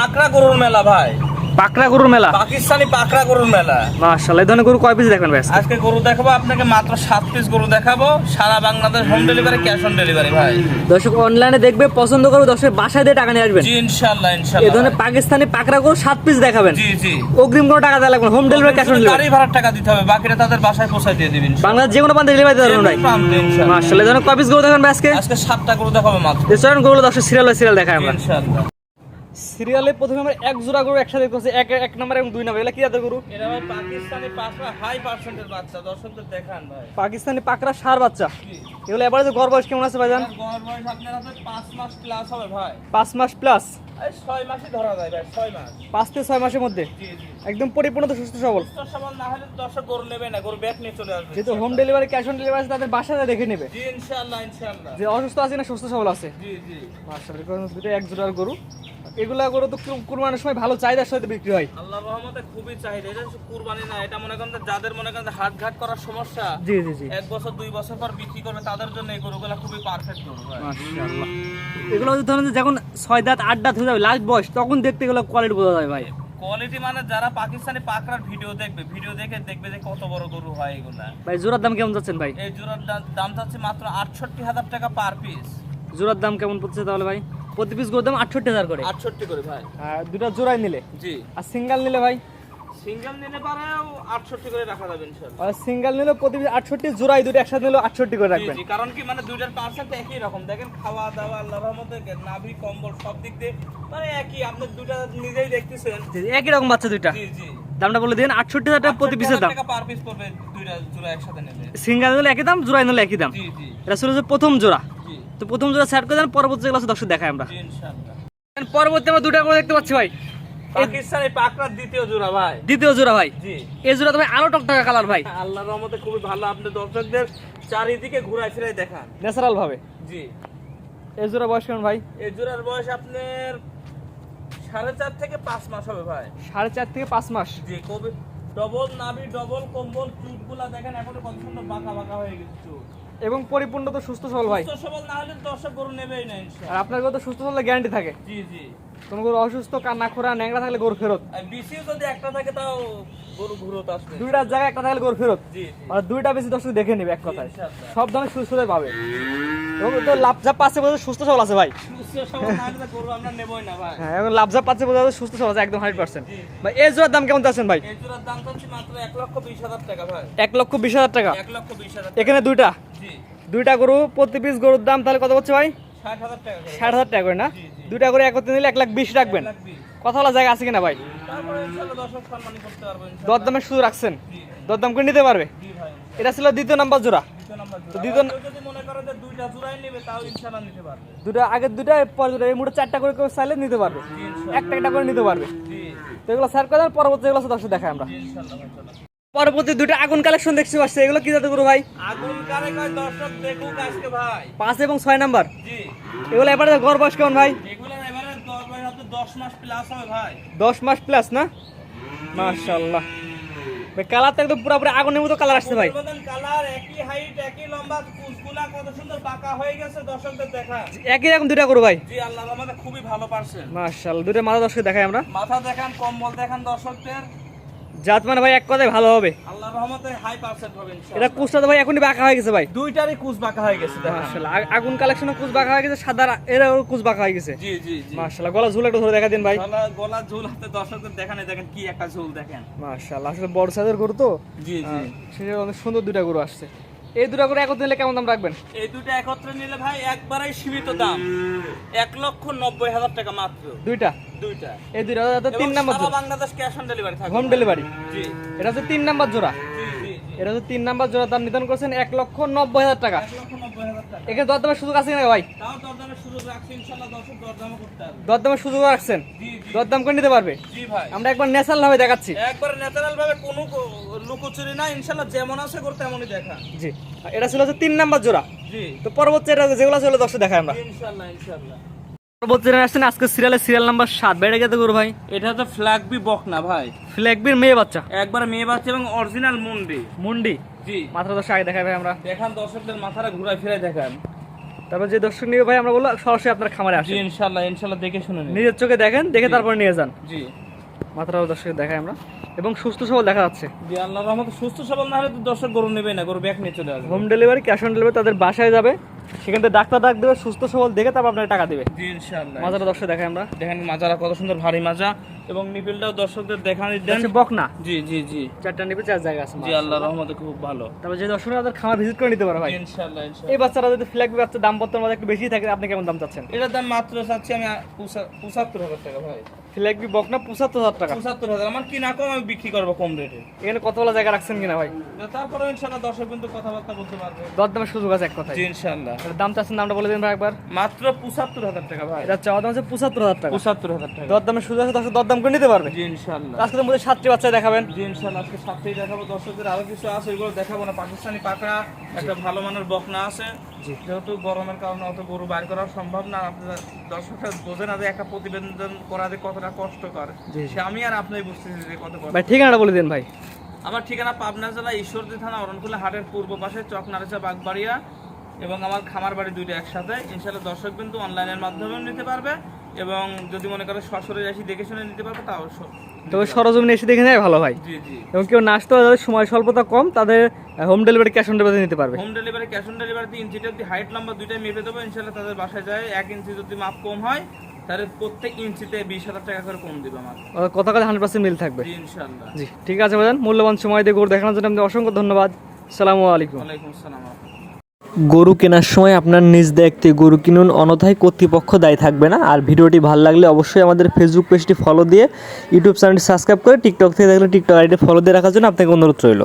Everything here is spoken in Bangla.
পাকড়া গরুর মেলা ভাই, পাকড়া গরুর মেলা, পাকিস্তানি পাকড়া গরুর মেলা। মাশাআল্লাহ, এই ধরনের গরু কয় পিস দেখবেন ভাই? আজকে গরু দেখাবো আপনাকে, মাত্র 7 পিস গরু দেখাবো, সারা Bangladesh home delivery, cash on delivery ভাই। দর্শক অনলাইনে দেখবে, পছন্দ করবে, দর্শক বাসায় দিয়ে টাকা নিয়ে আসবেন। জি ইনশাআল্লাহ এই ইনশাআল্লাহ। ধরনের পাকিস্তানি পাকড়া গরু 7 পিস দেখাবেন। জি জি। অগ্রিম কোনো টাকা দেওয়া লাগবে না, হোম ডেলিভারি, ক্যাশ অন গাড়ি ডেলিভারি। ভাড়ার টাকা দিতে হবে, বাকিটা তাদের বাসায় পৌঁছে দিয়ে দিবেন। বাংলাদেশ যে কোনো প্রান্তে ডেলিভারি দিতে পারবেন ভাই। ইনশাআল্লাহ। মাশাআল্লাহ, এই ধরনের কয় পিস গরু দেখবেন ভাই আজকে? আজকে 7টা গরু দেখাবো মাত্র। রেস্টুরেন্ট গরুগুলো দর্শক সিরিয়াল দেখায় আমরা। ইনশাআল্লাহ। সিরিয়ালে প্রথমে আমরা এক জোড়া গরু একসাথে করছি, এক নাম্বার এবং 2 নাম্বার। এগুলা কি জাতের গরু? এটা ভাই পাকিস্তানি পাকড়া হাই পার্সেন্টের বাচ্চা, দর্শকদের দেখান ভাই। পাকিস্তানি পাকড়া ষাঁড় বাচ্চা। এগুলো এবারে গড় বয়স কেমন আছে ভাইজান? গড় বয়স আপনার হাতে 5 মাস প্লাস হবে ভাই। 5 মাস প্লাস, এই 6 মাসই ধরা যায় ভাই, 6 মাস। 5 থেকে 6 মাসের মধ্যে জি জি। একদম পরিপূর্ণ তো সুস্থ সবল। সুস্থ সবল না হলে দর্শক গরু নেবে না, গরু ব্যাক নিয়ে চলে আসবে। যেহেতু home delivery, cash on delivery আছে, তাদের বাসায় দেখে নেবে জি ইনশাআল্লাহ ইনশাআল্লাহ। যে অসুস্থ আছে না সুস্থ সবল আছে। জি জি। মাশাআল্লাহ, দুটো এক জোড়ার গরু। এগুলা গরু তো কুরবানির সময় ভালো চাহিদার সাথে বিক্রি হয়। আল্লাহর রহমতে খুবই চাহিদা। এটা শুধু কুরবানি না, এটা মনে করেন যে যাদের মনে করেন হাট ঘাট করার সমস্যা, জি জি জি, 1 বছর 2 বছর পর বিক্রি করবে, তাদের জন্য এই গরুগুলো খুবই পারফেক্ট গরু ভাই। মাশাআল্লাহ। এগুলো যদি ধরেন যে যখন 6 দাঁত 8 দাঁত হয়ে যাবে লাস্ট বয়স, তখন দেখতে গেলে কোয়ালিটি বোঝা যায় ভাই। কোয়ালিটি মানে যারা পাকিস্তানি পাকড়ার ভিডিও দেখবে, ভিডিও দেখে দেখবে যে কত বড় গরু হয় এগুলা। ভাই জোড়ার দাম কেমন যাচ্ছেন ভাই? এই জোড়ার দাম চাচ্ছে মাত্র 68,000 টাকা পার পিস। জোড়ার দাম কেমন পড়ছে তাহলে ভাই? প্রতি পিস গরুর দাম 68,000 করে। 68 করে ভাই। আর দুটো জোড়াই নিলে, জি। আর সিঙ্গেল নিলে ভাই? সিঙ্গেল নিলে পারেও 68 করে রাখা যাবে ইনশাআল্লাহ। আর সিঙ্গেল নিলে প্রতি পিস 68, জোড়াই দুটো একসাথে নিলে 68 করে রাখবেন। জি, কারণ কি মানে দুইটার পার্সেন্ট একই রকম, দেখেন খাওয়া দাওয়া আল্লাহর রহমতে নাভি কম্বল সব দিক দিয়ে মানে একই, আপনি দুইটা নিজেই দেখতেছেন। জি, একই রকম বাচ্চা দুইটা। জি জি। দামটা বলে দিন, 68,000 টাকা প্রতি পিসের দাম। 68,000 টাকা পার পিস পড়বে দুইটা জোড়া একসাথে নিলে। সিঙ্গেল নিলে একই দাম, জোড়াই নিলে একই দাম। জি জি। এটা ছিল যে প্রথম জোড়া। জি তো প্রথম জোড়া সেট করে দেন, পরবর্তী যেগুলো আছে দর্শক দেখাই আমরা। জি ইনশাআল্লাহ। পরবর্তী আমরা দুটো করে দেখতে পাচ্ছি ভাই, পাকিস্তানি পাকড়ার দ্বিতীয় জোড়া ভাই। দ্বিতীয় জোড়া ভাই। জি। এই জোড়া তো ভাই আরো টকটকা কালার ভাই, আল্লাহর রহমতে খুবই ভালো, আপনি দর্শকদের চারিদিকে ঘুরাই ফিরাই দেখান। ন্যাচারাল ভাবে। জি। এই জোড়া বয়স কেমন ভাই? এই জোড়ার বয়স আপনার 4.5 থেকে 5 মাস হবে ভাই। 4.5 থেকে 5 মাস। জি, কবে ডবল নাভি, ডবল কম্বল, চুটগুলা দেখেন এখনো কত সুন্দর বাঁকা বাঁকা হয়ে গেছে চুট। এবং পরিপূর্ণ তো সুস্থ সবল ভাই। সুস্থ সবল না হলে দর্শক গরু নেবেই না আর ইনশাআল্লাহ। আপনার গরু তো সুস্থ সবল গ্যারান্টি থাকে। জি জি। কোনো গরু অসুস্থ, কান্না খোরা, ন্যাংরা থাকলে গরু ফেরত। আর বিসিও যদি একটা থাকে তাও গরু ঘুরত আসবে। দুইটার জায়গায় একটা থাকলে গরু ফেরত। জি জি। আর দুইটা বেশি দর্শক দেখে নেবে এক কথায়। ইনশাআল্লাহ। সব ধরনের সুস্থ পাবে। এবং তো লাভজাপ পাচ্ছে বোঝা যায় সুস্থ সবল আছে ভাই। সুস্থ সবল না হলে তো গরু আমরা নেবই না ভাই। হ্যাঁ, এবং লাভজাপ পাচ্ছে বোঝা যায় সুস্থ সবল আছে একদম 100%। ভাই এই জোড়ার দাম কেমন চাচ্ছেন ভাই? এই জোড়ার দাম চাচ্ছি মাত্র 1,20,000 টাকা ভাই। 1,20,000 টাকা। 1,20,000 এখানে দুইটা জি। দুইটা গরু, প্রতি পিস গরুর দাম তাহলে কত হচ্ছে ভাই? 60,000 টাকা করে। 60,000 টাকা করে না? জি, জি। দুইটা করে একত্রে নিলে 1,20,000 রাখবেন। 1,20,000 কথা বলা জায়গা আছে কিনা ভাই? তারপরে ইনশাআল্লাহ দর্শক সম্মানী করতে পারবো ইনশাআল্লাহ। দরদামের সুযোগ রাখছেন, জি দরদাম করে নিতে পারবে। জি ভাই। এটা ছিল দ্বিতীয় নাম্বার জোড়া। দ্বিতীয় নাম্বার তো জোড়া। দ্বিতীয় আবার কেউ যদি মনে করে যে দুইটা জোড়াই নেবে তাও ইনশাআল্লাহ নিতে পারবে। দুটা আগের দুটা পর দুটা, এই মুহূর্তে 4টা করে কেউ চাইলে নিতে পারবে। জি ইনশাআল্লাহ। একটা একটা করে নিতে পারবে। জি তো এগুলো স্যার করে দেন, পরবর্তী যেগুলো আছে দর্শক দেখাই আমরা। জি ইনশাআল্লাহ ভাই চলো। পরবর্তী দুটো আগুন কালেকশন দেখতে পাচ্ছি, এগুলো কি জাতের গরু ভাই? আগুন কারে কয় দর্শক দেখুক আজকে ভাই। 5 এবং 6 নাম্বার। জি। এগুলো এবারে গড় বয়স কেমন ভাই? এগুলোর এবারে দরবার হয়তো 10 মাস প্লাস হবে ভাই। 10 মাস প্লাস না? মাশাআল্লাহ ভাই, কালার তো একদম পুরোপুরি আগুনের মতো কালার আসছে ভাই। বদন কালার, একই হাইট, একই লম্বা, কুচকুলা কত সুন্দর বাঁকা হয়ে গেছে দর্শকদের দেখা। একই রকম দুইটা গরু ভাই। জি আল্লাহর রহমতে খুবই ভালো পারছেন। মাশাআল্লাহ, দুটো মাথা দর্শক দেখাই আমরা। মাথা দেখান, কম্বল দেখান দর্শকদের। জাত মানে ভাই এক কথায় ভালো হবে। আল্লাহর রহমতে হাই পার্সেন্ট হবে এটা ইনশাআল্লাহ। কুচটা তো ভাই এখনই বাঁকা হয়ে গেছে ভাই। দুইটারই কুচ বাঁকা হয়ে গেছে দেখেন। মাশাআল্লাহ, আগুন কালেকশনে কুচ বাঁকা হয়ে গেছে, সাদা এরাও কুচ বাঁকা হয়ে গেছে। জি জি জি। মাশাআল্লাহ, গলা ঝুল একটু ধরে দেখা দিন ভাই। গলা ঝুল হাতে দর্শকদের দেখানে, দেখেন কি একটা ঝুল দেখেন। মাশাআল্লাহ, আসলে বড় সাইজের গরু তো। জি জি। সেটা অনেক সুন্দর দুইটা গরু আসছে। এই দুটো গরু একত্রে নিলে কেমন দাম রাখবেন? এই দুটো একত্রে নিলে ভাই একবারেই সীমিত দাম, 1,90,000 টাকা মাত্র। দুইটা দুইটা। এই দুইটা হচ্ছে 3 নাম্বার সারা জোড়া, বাংলাদেশ ক্যাশ অন ডেলিভারি থাকবে। Home delivery. জি এটা হচ্ছে 3 নাম্বার জোড়া। জি জি জি। এটা হচ্ছে 3 নাম্বার জোড়া, দাম নির্ধারণ করেছেন 1,90,000 টাকা। 1,90,000 টাকা। এখানে দরদামের সুযোগ আছে কিনা ভাই? তাও দরদামের সুযোগ রাখছি ইনশাআল্লাহ, দর্শক দরদামও করতে পারবে। দরদামের সুযোগ রাখছেন, জি জি দরদাম করে নিতে পারবে। জি ভাই। আমরা একবার ন্যাচারাল ভাবে দেখাচ্ছি। একবারে ন্যাচারাল ভাবে কোনো লুকোচুরি না ইনশাআল্লাহ, যেমন আছে করে তেমনই দেখা। জি, আর এটা ছিল হচ্ছে 3 নাম্বার জোড়া। জি তো পরবর্তী এটা যেগুলো ছিল দর্শক দেখাই আমরা। ইনশাআল্লাহ ইনশাআল্লাহ। পরবর্তী আসছেন আজকে সিরিয়াল নাম্বার 7। বেড়ে গেছে গরু ভাই। এটা তো ফ্ল্যাগবি বকনা ভাই, ফ্ল্যাগবির মেয়ে বাচ্চা, একবার মেয়ে বাচ্চা এবং অরিজিনাল মুন্ডি। মুন্ডি। জি মাত্র দর্শক আগে দেখাই ভাই আমরা। দেখান দর্শকদের মাথাটা ঘুরাই ফিরাই দেখান। তারপর যে দর্শক নিবে ভাই আমরা বলবো সরাসরি আপনার খামারে জি আসেন, ইনশাআল্লাহ ইনশাআল্লাহ দেখে শুনে নিন। নিজের চোখে দেখেন, দেখে তারপর নিয়ে যান। জি মাথাটাও দর্শক দেখাই আমরা, এবং সুস্থ সবল দেখা যাচ্ছে। জি আল্লাহর রহমতে সুস্থ সবল না হলে তো দর্শক গরু নেবে না, গরু ব্যাক নিয়ে চলে আসবে। Home delivery, cash on delivery, তাদের বাসায় যাবে, সেখান থেকে ডাক্তার ডাক দেবে, সুস্থ সবল দেখে তারপর আপনার টাকা দিবে। জি ইনশাআল্লাহ। মাজাটা দর্শক দেখাই আমরা, দেখেন মাজারা কত সুন্দর ভারী মাজা, এবং নিপিলটাও দর্শকদের দেখানি দেন। বকনা জি জি জি 4টা নিবে, 4 জায়গা আছে। জি আল্লাহর রহমতে খুব ভালো। তারপর যে দর্শকরা তাদের খামার ভিজিট করে নিতে পারে ভাই। জি ইনশাআল্লাহ ইনশাআল্লাহ। এই বাচ্চারা যদি ফ্ল্যাগবি বাচ্চা দাম পত্রের মধ্যে একটু বেশি থাকে, আপনি কেমন দাম চাচ্ছেন? এটার দাম মাত্র চাচ্ছি আমি ৭৫,০০০ টাকা ভাই। ফ্ল্যাগবি বকনা ৭৫,০০০ টাকা। ৭৫,০০০ আমার কিনা কম, আমি বিক্রি করবো কম রেটে। এখানে কতগুলো জায়গা রাখছেন কিনা ভাই? তারপরে ইনশাআল্লাহ দর্শক কিন্তু কথাবার্তা বলতে পারবে। দরদামের সুযোগ আছে এক কথায়। জি ইনশাআল্লাহ। তাহলে দাম চাচ্ছেন, দামটা বলে দিন ভাই একবার। মাত্র ৭৫,০০০ টাকা ভাই। এটা চাওয়া দাম হচ্ছে ৭৫,০০০ টাকা। ৭৫,০০০ টাকা। দরদামের সুযোগ আছে, দর্শক দরদাম করে নিতে পারবে। জি ইনশাআল্লাহ। আজকে তো মধ্যে 7টি বাচ্চা দেখাবেন। জি ইনশাআল্লাহ আজকে 7টাই দেখাবো। দর্শকদের আরো কিছু আছে, এগুলো দেখাবো না। পাকিস্তানি পাকড়া একটা ভালো মানের বকনা আছে। জি। যেহেতু গরমের কারণে অত গরু বাইর করা সম্ভব না, আপনারা দর্শকরা বোঝে না যে একটা প্রতিবেদন করা যে কতটা কষ্টকর। জি। সে আমি আর আপনি বুঝতেছি যে কত কষ্ট। ভাই ঠিকানাটা বলে দিন ভাই। আমার ঠিকানা পাবনা জেলা ঈশ্বরদী থানা অরণকুলা হাটের পূর্ব পাশে চকনারেচা বাগবাড়িয়া, এবং আমার খামার বাড়ি দুইটা একসাথে। ইনশাআল্লাহ দর্শক কিন্তু অনলাইনের মাধ্যমেও নিতে পারবে, এবং যদি মনে করে সরাসরি এসে দেখে শুনে নিতে পারবে তাও তবে সরজমিনে এসে দেখে নেয় ভালো ভাই। জি জি। এবং কেউ না আসতে পারে, যাদের সময় স্বল্পতা কম, তাদের home delivery, cash on delivery নিতে পারবে। হোম ডেলিভারি, ক্যাশ অন ডেলিভারিতে ইঞ্চিটা যদি হাইট লম্বা দুইটাই মেপে দেবো, ইনশাআল্লাহ তাদের বাসায় যায়। 1 ইঞ্চি যদি মাপ কম হয় তাহলে প্রত্যেক ইঞ্চিতে 20,000 টাকা করে কম দিবে আমার। কথা কথা 100% মিল থাকবে। জি ইনশাআল্লাহ। জি ঠিক আছে ভাইজান, মূল্যবান সময় দিয়ে গরু দেখানোর জন্য আপনাদের অসংখ্য ধন্যবাদ। আসসালামু আলাইকুম। ওয়ালাইকুম আসসালাম। গরু কেনার সময় আপনার নিজ দায়িত্বে গরু কিনুন, অন্যথায় কর্তৃপক্ষ দায়ী থাকবে না। আর ভিডিওটি ভালো লাগলে অবশ্যই আমাদের ফেসবুক পেজটি ফলো দিয়ে, ইউটিউব চ্যানেলটি সাবস্ক্রাইব করে, টিকটক থেকে দেখলে টিকটক আইডি ফলো দিয়ে রাখার জন্য আপনাকে অনুরোধ রইল।